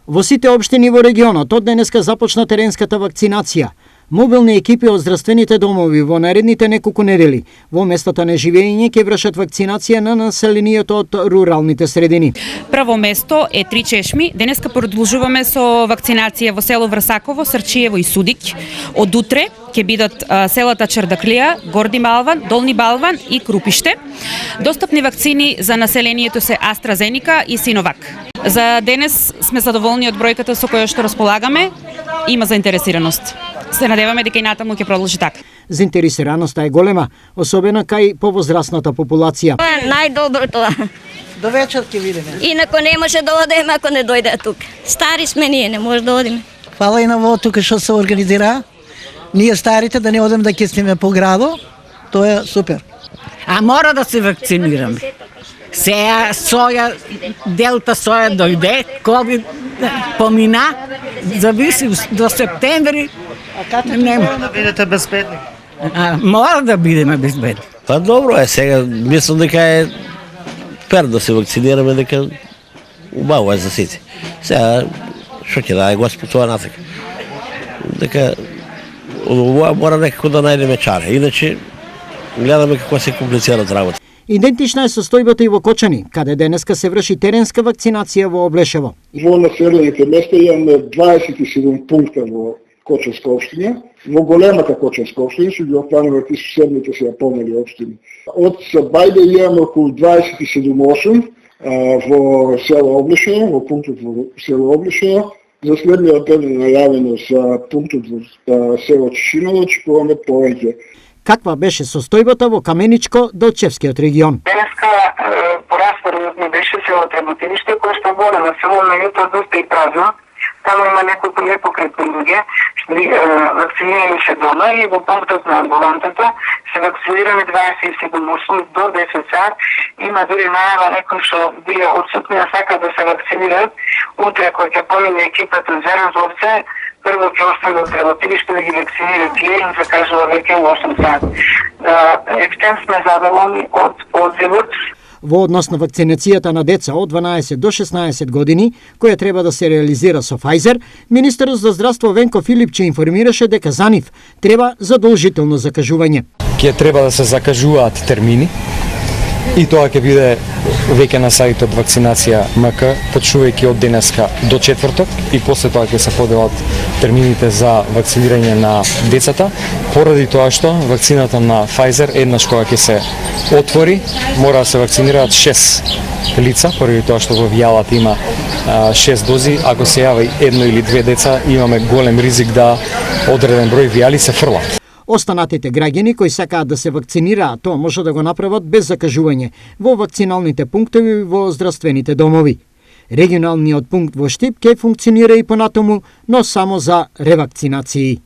Во сите општини во регионот од денеска започна теренската вакцинација. Мобилни екипи од здравствените домови во наредните неколку недели во местата на живење ќе вршат вакцинација на населението од руралните средини. Прво место е Три Чешми. Денеска продолжуваме со вакцинација во село Врсаково, Срчиево и Судик. Од утре ќе бидат селата Чардаклија, Горди Балван, Долни Балван и Крупиште. Достапни вакцини за населението се AstraZeneca и Синовак. За денес сме задоволни од бројката со која што располагаме. Има заинтересираност. Се надеваме дека и натаму ќе продолжи така. Заинтересираноста е голема, особено кај повозрасната популација. Тоа е најдоброто. До вечер ќе видиме. Инако не може да одиме ако не дојде тук. Стари сме ние, не може да одиме. Фала и на во тука што се организира. Ние старите да не одем да кисниме по градо. Тоа е супер. А мора да се вакцинираме. Сега соја, делта соја дојде, ковид помина, зависи до септември. А кате мора да бидете безбедни? Мора да бидеме безбедни. Па добро е, сега мислам дека е пер да се вакцинираме, дека убаво е за сите. Сега, што ќе даде Господ тоа натака. Дека ова мора некако да најдеме чаре, иначе гледаме како се комплицираат работа. Идентична е состојбата и во Кочани, каде денеска се врши теренска вакцинација во Облешево. Во населените места имаме 27 пункта во Кочанска општина. Во големата Кочанска општина се ги опфанува ти соседните се помали општини. Од Бајде имаме околу 27-8 во село Облешево, во пунктот во село Облешево. За следниот ден најавено за пунктот во село Чешиново, очекуваме повеќе. Каква беше состојбата во Каменичко, Долчевскиот регион? Денеска по распоред ми беше село Треботиниште, кое што големо село, меѓутоа доста и празно. Таму има неколку непокретни луѓе, што вакцинирани се дома и во пунктот на амбулантата се вакцинираме 27 осми до 10 сат. Има дури најава некои што биле отсутни, а сакаат да се вакцинираат. Утре кој ќе помине екипата за Разовце, прво ќе остане од Треботиниште да ги вакцинира тие и се кажува веќе 8 сат. Ептен сме задоволни од одзивот. Во однос на вакцинацијата на деца од 12 до 16 години, која треба да се реализира со Pfizer, министерот за здравство Венко Филипче информираше дека за нив треба задолжително закажување. Ќе треба да се закажуваат термини и тоа ќе биде веќе на сајтот вакцинација МК, почнувајќи од денеска до четврток и после тоа ќе се поделат термините за вакцинирање на децата, поради тоа што вакцината на Pfizer еднаш кога ќе се отвори, мора да се вакцинираат 6 лица, поради тоа што во вијалата има 6 дози, ако се јави едно или две деца, имаме голем ризик да одреден број вијали се фрлат. Останатите граѓани кои сакаат да се вакцинираат, тоа може да го направат без закажување во вакциналните пунктови во здравствените домови. Регионалниот пункт во Штип ќе функционира и понатаму, но само за ревакцинации.